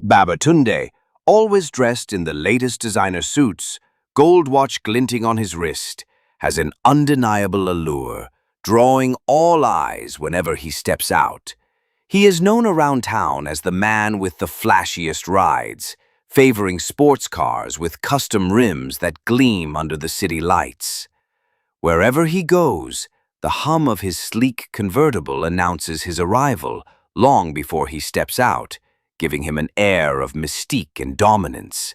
Babatunde, always dressed in the latest designer suits, gold watch glinting on his wrist, has an undeniable allure, drawing all eyes whenever he steps out. He is known around town as the man with the flashiest rides, favoring sports cars with custom rims that gleam under the city lights. Wherever he goes, the hum of his sleek convertible announces his arrival long before he steps out, giving him an air of mystique and dominance.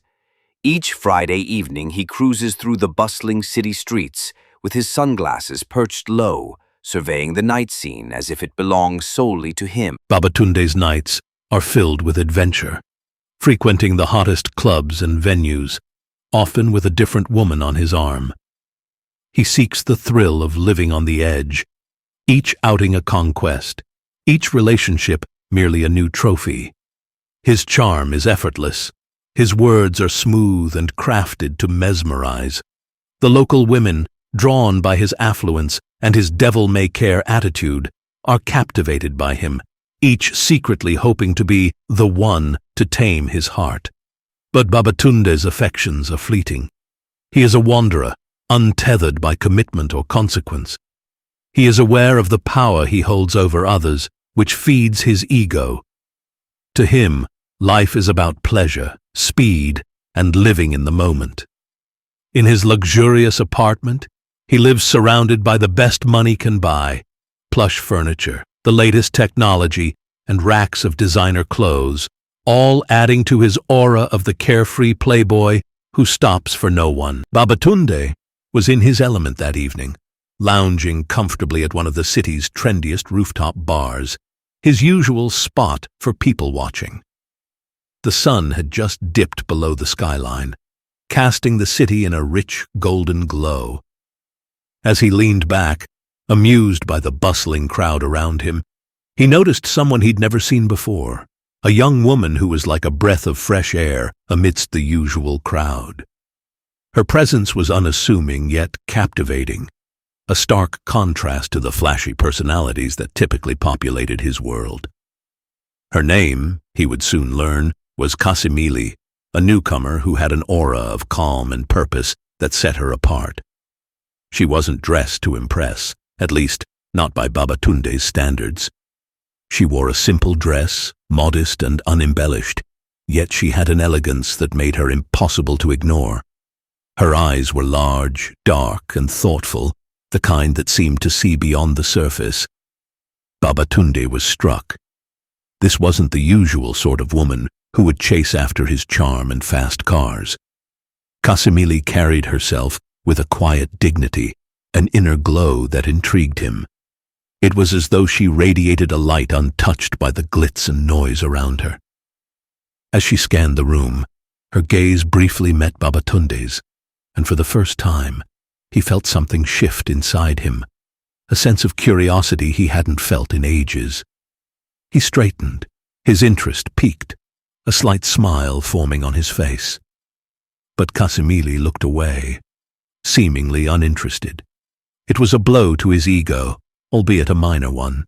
Each Friday evening he cruises through the bustling city streets with his sunglasses perched low, surveying the night scene as if it belongs solely to him. Babatunde's nights are filled with adventure, frequenting the hottest clubs and venues, often with a different woman on his arm. He seeks the thrill of living on the edge, each outing a conquest, each relationship merely a new trophy. His charm is effortless. His words are smooth and crafted to mesmerize. The local women, drawn by his affluence and his devil-may-care attitude, are captivated by him, each secretly hoping to be the one to tame his heart. But Babatunde's affections are fleeting. He is a wanderer, untethered by commitment or consequence. He is aware of the power he holds over others, which feeds his ego. To him, life is about pleasure, speed, and living in the moment. In his luxurious apartment, he lives surrounded by the best money can buy, plush furniture, the latest technology, and racks of designer clothes, all adding to his aura of the carefree playboy who stops for no one. Babatunde was in his element that evening, lounging comfortably at one of the city's trendiest rooftop bars, his usual spot for people-watching. The sun had just dipped below the skyline, casting the city in a rich golden glow. As he leaned back, amused by the bustling crowd around him, he noticed someone he'd never seen before, a young woman who was like a breath of fresh air amidst the usual crowd. Her presence was unassuming yet captivating, a stark contrast to the flashy personalities that typically populated his world. Her name, he would soon learn, was Kasimili, a newcomer who had an aura of calm and purpose that set her apart. She wasn't dressed to impress, at least not by Babatunde's standards. She wore a simple dress, modest and unembellished, yet she had an elegance that made her impossible to ignore. Her eyes were large, dark, and thoughtful, the kind that seemed to see beyond the surface. Babatunde was struck. This wasn't the usual sort of woman who would chase after his charm and fast cars. Kasimili carried herself with a quiet dignity, an inner glow that intrigued him. It was as though she radiated a light untouched by the glitz and noise around her. As she scanned the room, her gaze briefly met Babatunde's, and for the first time, he felt something shift inside him, a sense of curiosity he hadn't felt in ages. He straightened, his interest peaked, a slight smile forming on his face. But Kasimili looked away, seemingly uninterested. It was a blow to his ego, albeit a minor one,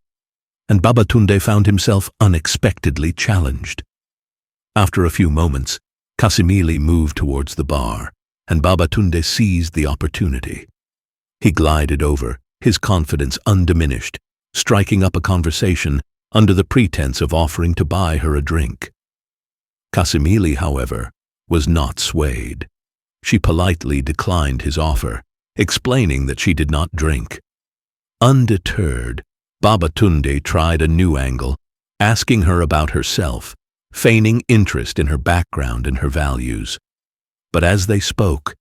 and Babatunde found himself unexpectedly challenged. After a few moments, Kasimili moved towards the bar, and Babatunde seized the opportunity. He glided over, his confidence undiminished, striking up a conversation under the pretense of offering to buy her a drink. Kasimili, however, was not swayed. She politely declined his offer, explaining that she did not drink. Undeterred, Babatunde tried a new angle, asking her about herself, feigning interest in her background and her values. But as they spoke,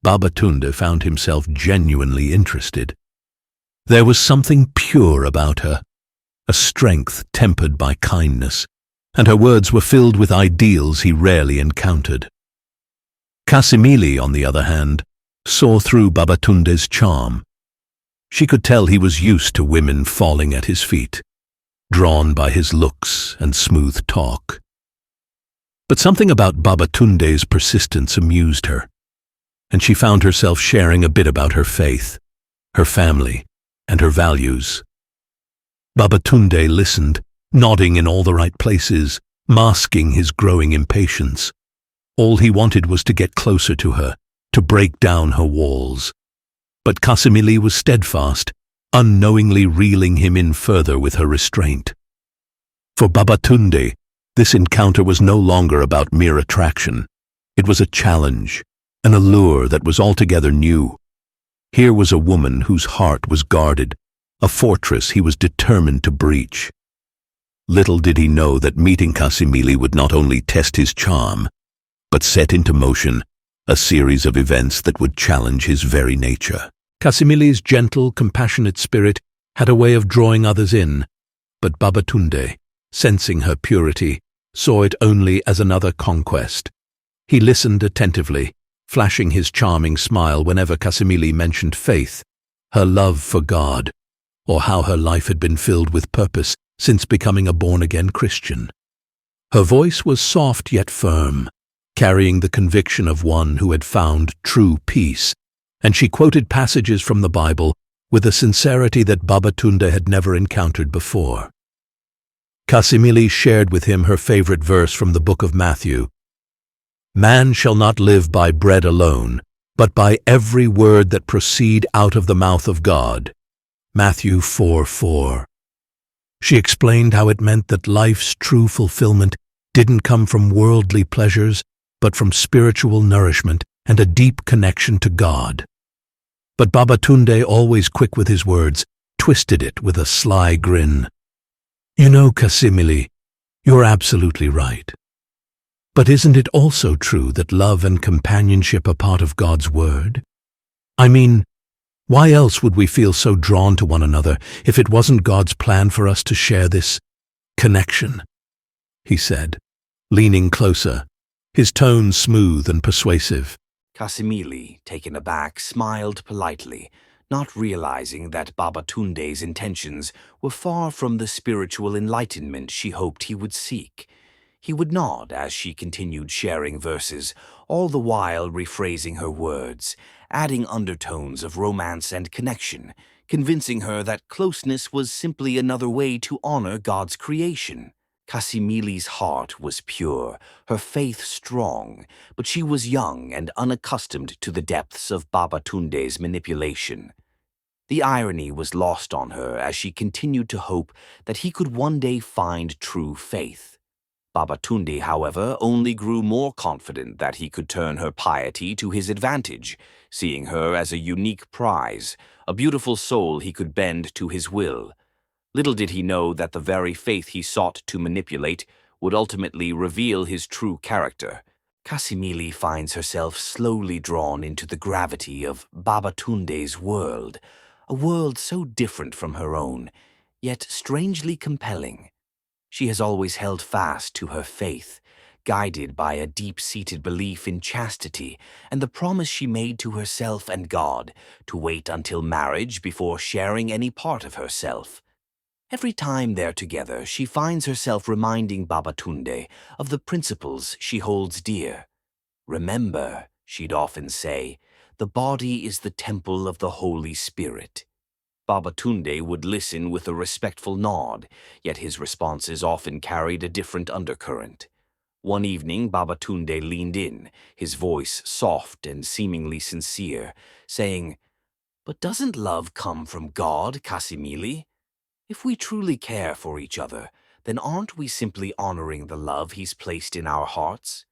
Babatunde found himself genuinely interested. There was something pure about her, a strength tempered by kindness, and her words were filled with ideals he rarely encountered. Kasimili, on the other hand, saw through Babatunde's charm. She could tell he was used to women falling at his feet, drawn by his looks and smooth talk. But something about Babatunde's persistence amused her, and she found herself sharing a bit about her faith, her family, and her values. Babatunde listened, nodding in all the right places, masking his growing impatience. All he wanted was to get closer to her, to break down her walls. But Kasimili was steadfast, unknowingly reeling him in further with her restraint. For Babatunde, this encounter was no longer about mere attraction. It was a challenge, an allure that was altogether new. Here was a woman whose heart was guarded, a fortress he was determined to breach. Little did he know that meeting Kasimili would not only test his charm, but set into motion a series of events that would challenge his very nature. Kasimili's gentle, compassionate spirit had a way of drawing others in, but Babatunde, sensing her purity, saw it only as another conquest. He listened attentively, flashing his charming smile whenever Kasimili mentioned faith, her love for God, or how her life had been filled with purpose since becoming a born-again Christian. Her voice was soft yet firm, carrying the conviction of one who had found true peace, and she quoted passages from the Bible with a sincerity that Babatunde had never encountered before. Kasimili shared with him her favorite verse from the book of Matthew. "Man shall not live by bread alone, but by every word that proceed out of the mouth of God." Matthew 4:4. She explained how it meant that life's true fulfillment didn't come from worldly pleasures, but from spiritual nourishment and a deep connection to God. But Babatunde, always quick with his words, twisted it with a sly grin. "You know, Kasimili, you're absolutely right. But isn't it also true that love and companionship are part of God's word? I mean, why else would we feel so drawn to one another if it wasn't God's plan for us to share this connection?" he said, leaning closer, his tone smooth and persuasive. Kasimili, taken aback, smiled politely, not realizing that Babatunde's intentions were far from the spiritual enlightenment she hoped he would seek. He would nod as she continued sharing verses, all the while rephrasing her words, adding undertones of romance and connection, convincing her that closeness was simply another way to honor God's creation. Kasimili's heart was pure, her faith strong, but she was young and unaccustomed to the depths of Babatunde's manipulation. The irony was lost on her as she continued to hope that he could one day find true faith. Babatunde, however, only grew more confident that he could turn her piety to his advantage, seeing her as a unique prize, a beautiful soul he could bend to his will. Little did he know that the very faith he sought to manipulate would ultimately reveal his true character. Kasimili finds herself slowly drawn into the gravity of Babatunde's world, a world so different from her own, yet strangely compelling. She has always held fast to her faith, guided by a deep-seated belief in chastity and the promise she made to herself and God to wait until marriage before sharing any part of herself. Every time they're together, she finds herself reminding Babatunde of the principles she holds dear. "Remember," she'd often say, "the body is the temple of the Holy Spirit." Babatunde would listen with a respectful nod, yet his responses often carried a different undercurrent. One evening, Babatunde leaned in, his voice soft and seemingly sincere, saying, "But doesn't love come from God, Kasimili? If we truly care for each other, then aren't we simply honoring the love He's placed in our hearts?"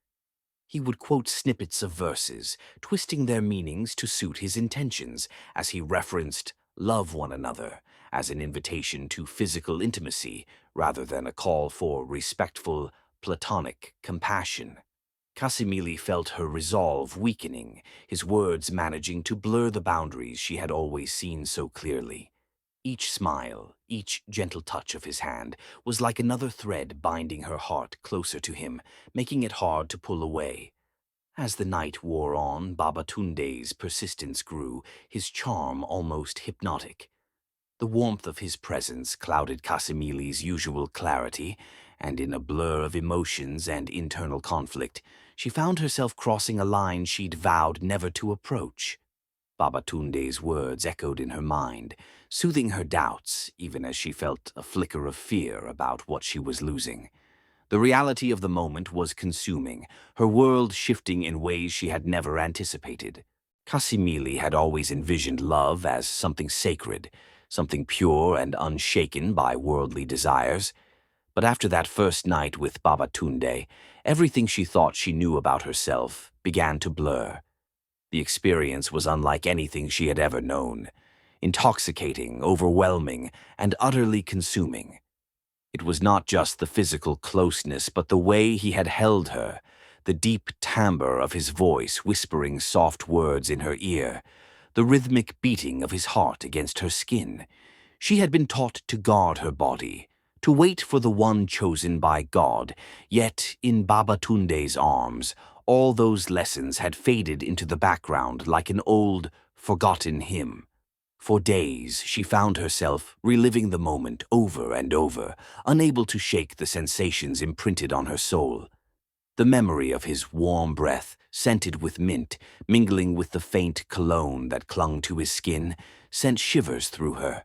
He would quote snippets of verses, twisting their meanings to suit his intentions, as he referenced "love one another" as an invitation to physical intimacy rather than a call for respectful, platonic compassion. Kasimili felt her resolve weakening, his words managing to blur the boundaries she had always seen so clearly. Each smile, each gentle touch of his hand was like another thread binding her heart closer to him, making it hard to pull away. As the night wore on, Babatunde's persistence grew, his charm almost hypnotic. The warmth of his presence clouded Kasimili's usual clarity, and in a blur of emotions and internal conflict, she found herself crossing a line she'd vowed never to approach. Babatunde's words echoed in her mind, soothing her doubts even as she felt a flicker of fear about what she was losing. The reality of the moment was consuming, her world shifting in ways she had never anticipated. Kasimili had always envisioned love as something sacred, something pure and unshaken by worldly desires. But after that first night with Babatunde, everything she thought she knew about herself began to blur. The experience was unlike anything she had ever known, intoxicating, overwhelming, and utterly consuming. It was not just the physical closeness, but the way he had held her, the deep timbre of his voice whispering soft words in her ear, the rhythmic beating of his heart against her skin. She had been taught to guard her body, to wait for the one chosen by God, yet in Babatunde's arms, all those lessons had faded into the background like an old, forgotten hymn. For days, she found herself reliving the moment over and over, unable to shake the sensations imprinted on her soul. The memory of his warm breath, scented with mint, mingling with the faint cologne that clung to his skin, sent shivers through her.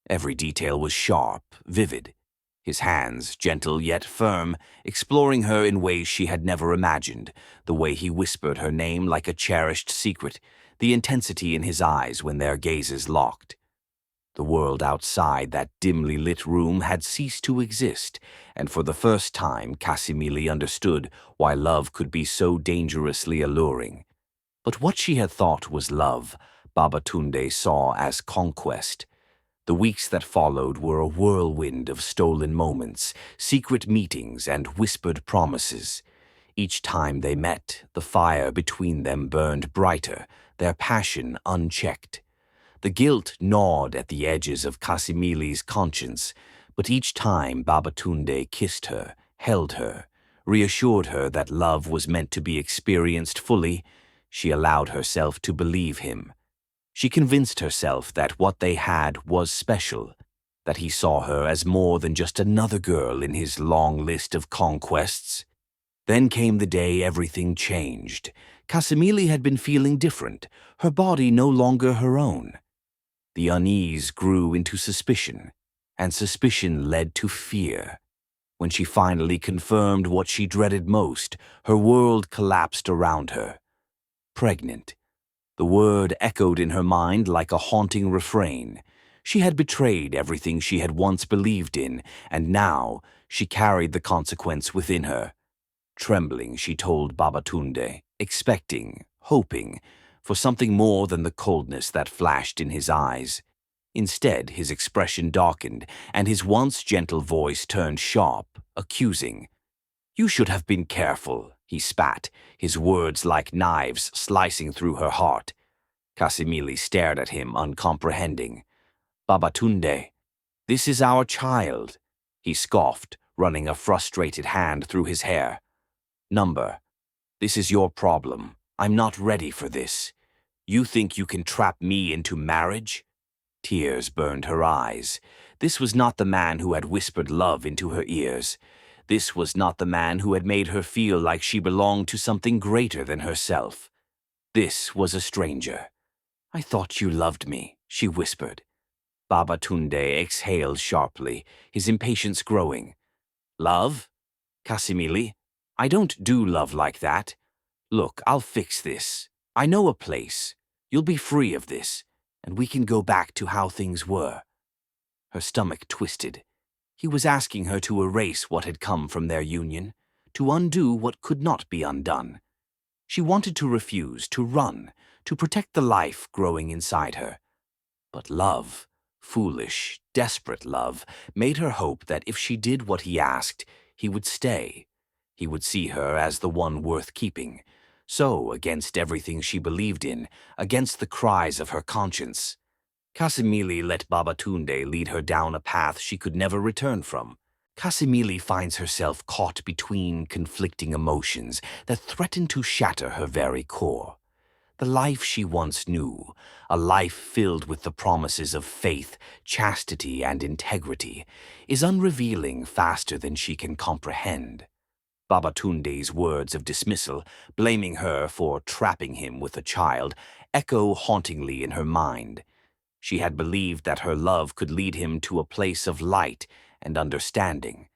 Every detail was sharp, vivid. His hands, gentle yet firm, exploring her in ways she had never imagined, the way he whispered her name like a cherished secret, the intensity in his eyes when their gazes locked. The world outside that dimly lit room had ceased to exist, and for the first time Kasimili understood why love could be so dangerously alluring. But what she had thought was love, Babatunde saw as conquest. The weeks that followed were a whirlwind of stolen moments, secret meetings, and whispered promises. Each time they met, the fire between them burned brighter, their passion unchecked. The guilt gnawed at the edges of Kasimili's conscience, but each time Babatunde kissed her, held her, reassured her that love was meant to be experienced fully, she allowed herself to believe him. She convinced herself that what they had was special, that he saw her as more than just another girl in his long list of conquests. Then came the day everything changed. Kasimili had been feeling different, her body no longer her own. The unease grew into suspicion, and suspicion led to fear. When she finally confirmed what she dreaded most, her world collapsed around her. Pregnant. The word echoed in her mind like a haunting refrain. She had betrayed everything she had once believed in, and now she carried the consequence within her. Trembling, she told Babatunde, expecting, hoping, for something more than the coldness that flashed in his eyes. Instead, his expression darkened, and his once gentle voice turned sharp, accusing. "You should have been careful," he spat, his words like knives slicing through her heart. Kasimili stared at him, uncomprehending. "Babatunde, this is our child," he scoffed, running a frustrated hand through his hair. "Number, this is your problem. I'm not ready for this. You think you can trap me into marriage?" Tears burned her eyes. This was not the man who had whispered love into her ears. This was not the man who had made her feel like she belonged to something greater than herself. This was a stranger. "I thought you loved me," she whispered. Babatunde exhaled sharply, his impatience growing. "Love? Kasimili, I don't do love like that. Look, I'll fix this. I know a place. You'll be free of this, and we can go back to how things were." Her stomach twisted. He was asking her to erase what had come from their union, to undo what could not be undone. She wanted to refuse, to run, to protect the life growing inside her. But love, foolish, desperate love, made her hope that if she did what he asked, he would stay. He would see her as the one worth keeping. So, against everything she believed in, against the cries of her conscience, Kasimili let Babatunde lead her down a path she could never return from. Kasimili finds herself caught between conflicting emotions that threaten to shatter her very core. The life she once knew, a life filled with the promises of faith, chastity, and integrity, is unrevealing faster than she can comprehend. Babatunde's words of dismissal, blaming her for trapping him with a child, echo hauntingly in her mind. She had believed that her love could lead him to a place of light and understanding.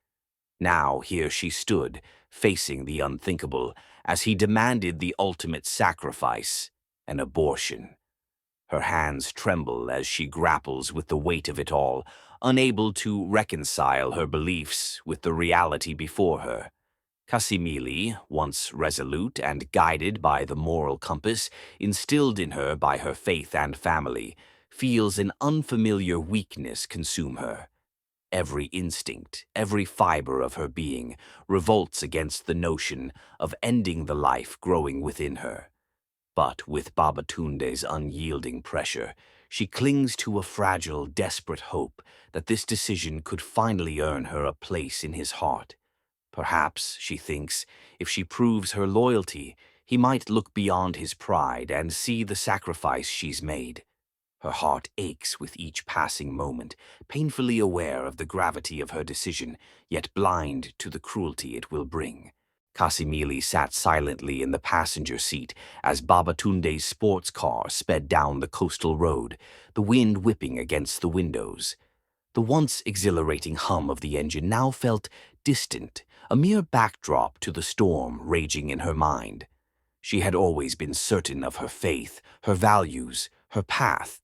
Now here she stood, facing the unthinkable, as he demanded the ultimate sacrifice, an abortion. Her hands tremble as she grapples with the weight of it all, unable to reconcile her beliefs with the reality before her. Kasimili, once resolute and guided by the moral compass instilled in her by her faith and family, feels an unfamiliar weakness consume her. Every instinct, every fiber of her being revolts against the notion of ending the life growing within her. But with Babatunde's unyielding pressure, she clings to a fragile, desperate hope that this decision could finally earn her a place in his heart. Perhaps, she thinks, if she proves her loyalty, he might look beyond his pride and see the sacrifice she's made. Her heart aches with each passing moment, painfully aware of the gravity of her decision, yet blind to the cruelty it will bring. Kasimili sat silently in the passenger seat as Babatunde's sports car sped down the coastal road, the wind whipping against the windows. The once exhilarating hum of the engine now felt distant, a mere backdrop to the storm raging in her mind. She had always been certain of her faith, her values, her path.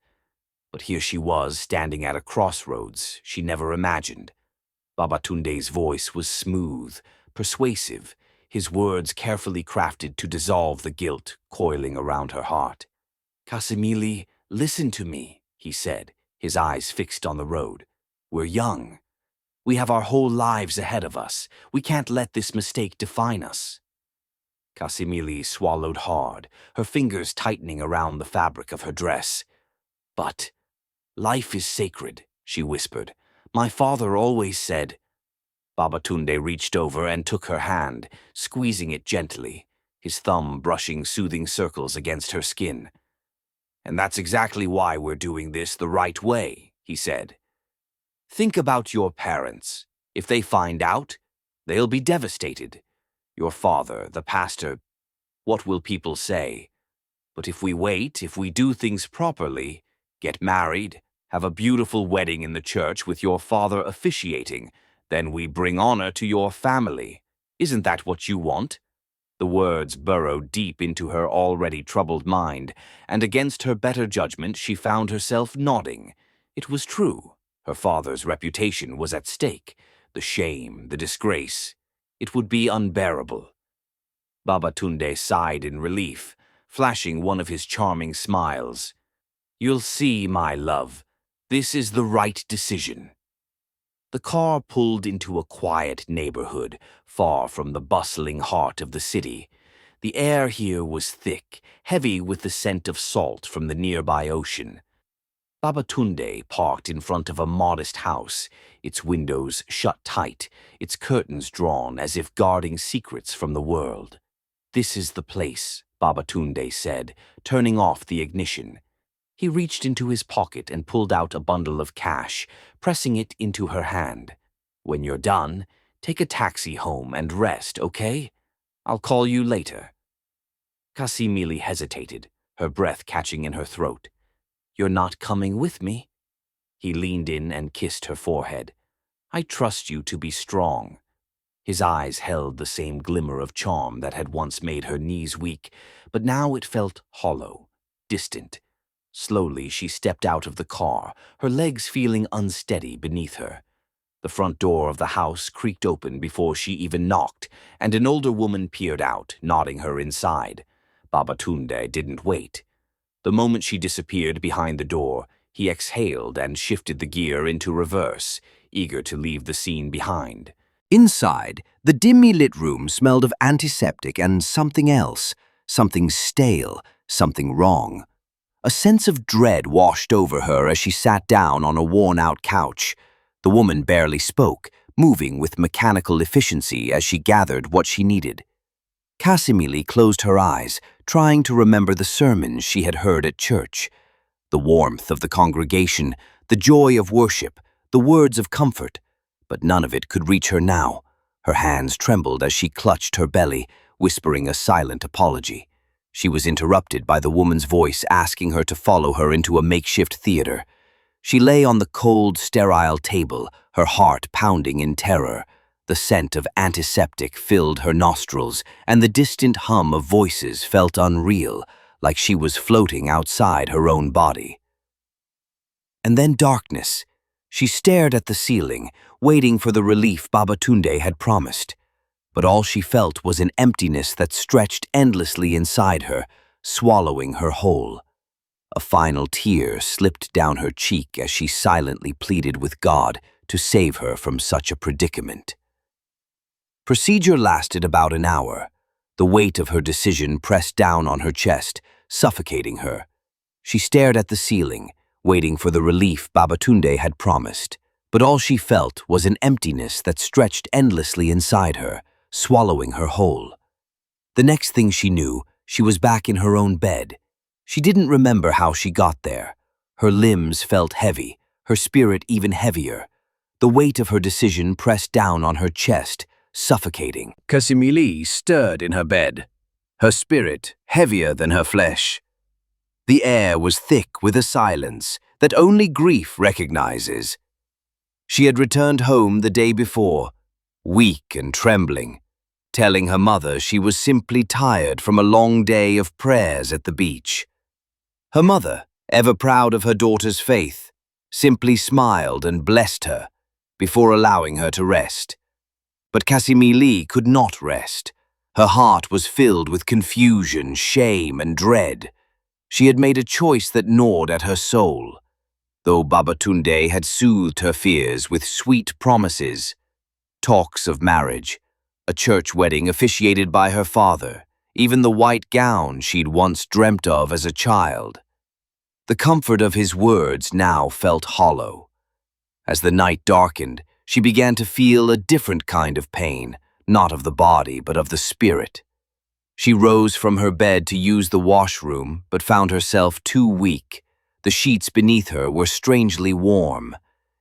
But here she was standing at a crossroads she never imagined. Babatunde's voice was smooth, persuasive, his words carefully crafted to dissolve the guilt coiling around her heart. "Kasimili, listen to me," he said, his eyes fixed on the road. "We're young. We have our whole lives ahead of us. We can't let this mistake define us." Kasimili swallowed hard, her fingers tightening around the fabric of her dress. "But life is sacred," she whispered. "My father always said—" Babatunde reached over and took her hand, squeezing it gently, his thumb brushing soothing circles against her skin. "And that's exactly why we're doing this the right way," he said. "Think about your parents. If they find out, they'll be devastated. Your father, the pastor, what will people say? But if we wait, if we do things properly, get married, have a beautiful wedding in the church with your father officiating, then we bring honor to your family. Isn't that what you want?" The words burrowed deep into her already troubled mind, and against her better judgment she found herself nodding. It was true. Her father's reputation was at stake. The shame, the disgrace. It would be unbearable. Babatunde sighed in relief, flashing one of his charming smiles. "You'll see, my love. This is the right decision." The car pulled into a quiet neighborhood, far from the bustling heart of the city. The air here was thick, heavy with the scent of salt from the nearby ocean. Babatunde parked in front of a modest house, its windows shut tight, its curtains drawn as if guarding secrets from the world. "This is the place," Babatunde said, turning off the ignition. He reached into his pocket and pulled out a bundle of cash, pressing it into her hand. "When you're done, take a taxi home and rest, okay? I'll call you later." Kasimili hesitated, her breath catching in her throat. "You're not coming with me?" He leaned in and kissed her forehead. "I trust you to be strong." His eyes held the same glimmer of charm that had once made her knees weak, but now it felt hollow, distant. Slowly she stepped out of the car, her legs feeling unsteady beneath her. The front door of the house creaked open before she even knocked, and an older woman peered out, nodding her inside. Babatunde didn't wait. The moment she disappeared behind the door, he exhaled and shifted the gear into reverse, eager to leave the scene behind. Inside, the dimly lit room smelled of antiseptic and something else, something stale, something wrong. A sense of dread washed over her as she sat down on a worn-out couch. The woman barely spoke, moving with mechanical efficiency as she gathered what she needed. Kasimili closed her eyes, trying to remember the sermons she had heard at church. The warmth of the congregation, the joy of worship, the words of comfort. But none of it could reach her now. Her hands trembled as she clutched her belly, whispering a silent apology. She was interrupted by the woman's voice asking her to follow her into a makeshift theater. She lay on the cold, sterile table, her heart pounding in terror. The scent of antiseptic filled her nostrils, and the distant hum of voices felt unreal, like she was floating outside her own body. And then darkness. She stared at the ceiling, waiting for the relief Babatunde had promised. But all she felt was an emptiness that stretched endlessly inside her, swallowing her whole. A final tear slipped down her cheek as she silently pleaded with God to save her from such a predicament. Procedure lasted about an hour. The weight of her decision pressed down on her chest, suffocating her. She stared at the ceiling, waiting for the relief Babatunde had promised. But all she felt was an emptiness that stretched endlessly inside her, swallowing her whole. The next thing she knew, she was back in her own bed. She didn't remember how she got there. Her limbs felt heavy, her spirit even heavier. The weight of her decision pressed down on her chest, suffocating. Kasimili stirred in her bed, her spirit heavier than her flesh. The air was thick with a silence that only grief recognizes. She had returned home the day before, weak and trembling, telling her mother she was simply tired from a long day of prayers at the beach. Her mother, ever proud of her daughter's faith, simply smiled and blessed her before allowing her to rest. But Kasimili could not rest. Her heart was filled with confusion, shame, and dread. She had made a choice that gnawed at her soul. Though Babatunde had soothed her fears with sweet promises, talks of marriage, a church wedding officiated by her father, even the white gown she'd once dreamt of as a child. The comfort of his words now felt hollow. As the night darkened, she began to feel a different kind of pain, not of the body but of the spirit. She rose from her bed to use the washroom, but found herself too weak. The sheets beneath her were strangely warm.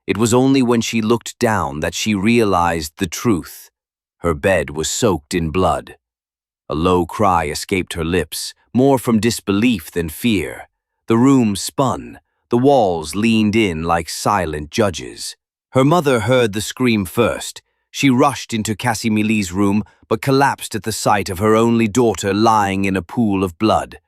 It was only when she looked down that she realized the truth. Her bed was soaked in blood. A low cry escaped her lips, more from disbelief than fear. The room spun. The walls leaned in like silent judges. Her mother heard the scream first. She rushed into Kasimili's room, but collapsed at the sight of her only daughter lying in a pool of blood.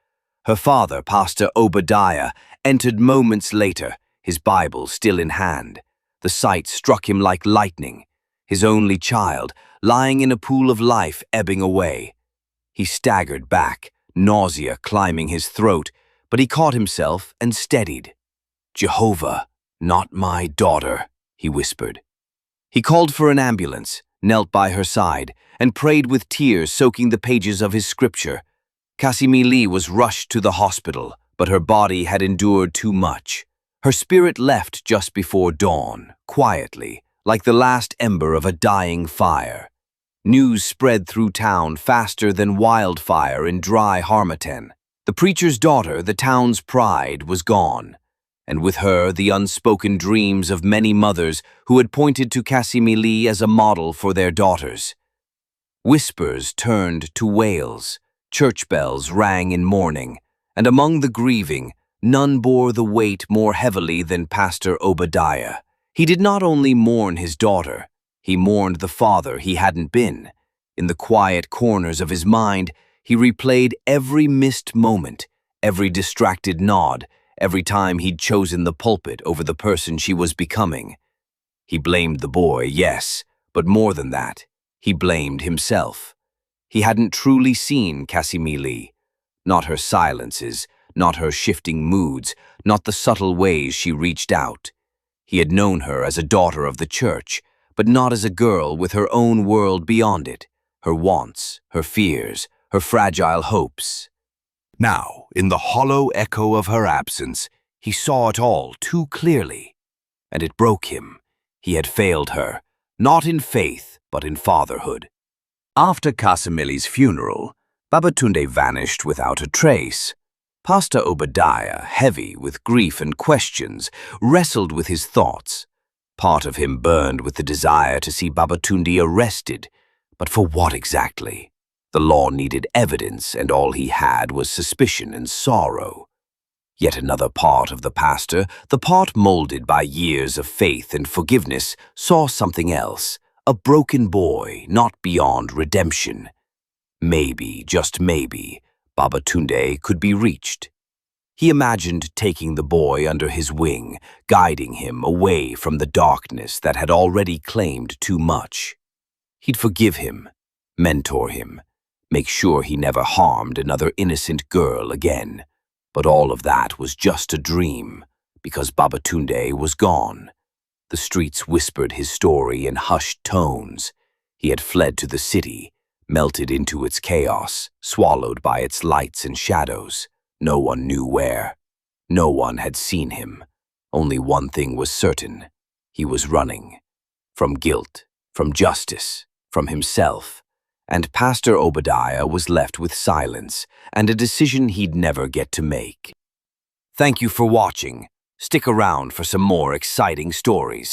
Her father, Pastor Obadiah, entered moments later, his Bible still in hand. The sight struck him like lightning. His only child, lying in a pool of life, ebbing away. He staggered back, nausea climbing his throat, but he caught himself and steadied. "Jehovah, not my daughter," he whispered. He called for an ambulance, knelt by her side, and prayed with tears soaking the pages of his scripture. Kasimili was rushed to the hospital, but her body had endured too much. Her spirit left just before dawn, quietly, like the last ember of a dying fire. News spread through town faster than wildfire in dry Harmattan. The preacher's daughter, the town's pride, was gone, and with her the unspoken dreams of many mothers who had pointed to Kasimili as a model for their daughters. Whispers turned to wails, church bells rang in mourning, and among the grieving, none bore the weight more heavily than Pastor Obadiah. He did not only mourn his daughter, he mourned the father he hadn't been. In the quiet corners of his mind, he replayed every missed moment, every distracted nod, every time he'd chosen the pulpit over the person she was becoming. He blamed the boy, yes, but more than that, he blamed himself. He hadn't truly seen Kasimili, not her silences, not her shifting moods, not the subtle ways she reached out. He had known her as a daughter of the church, but not as a girl with her own world beyond it, her wants, her fears, her fragile hopes. Now, in the hollow echo of her absence, he saw it all too clearly, and it broke him. He had failed her, not in faith, but in fatherhood. After Kasimili's funeral, Babatunde vanished without a trace. Pastor Obadiah, heavy with grief and questions, wrestled with his thoughts. Part of him burned with the desire to see Babatunde arrested, but for what exactly? The law needed evidence, and all he had was suspicion and sorrow. Yet another part of the pastor, the part molded by years of faith and forgiveness, saw something else, A broken boy, not beyond redemption. Maybe, just maybe, Babatunde could be reached. He imagined taking the boy under his wing, guiding him away from the darkness that had already claimed too much. He'd forgive him, mentor him, make sure he never harmed another innocent girl again. But all of that was just a dream, because Babatunde was gone. The streets whispered his story in hushed tones. He had fled to the city, melted into its chaos, swallowed by its lights and shadows. No one knew where. No one had seen him. Only one thing was certain. He was running. From guilt, from justice, from himself. And Pastor Obadiah was left with silence and a decision he'd never get to make. Thank you for watching. Stick around for some more exciting stories.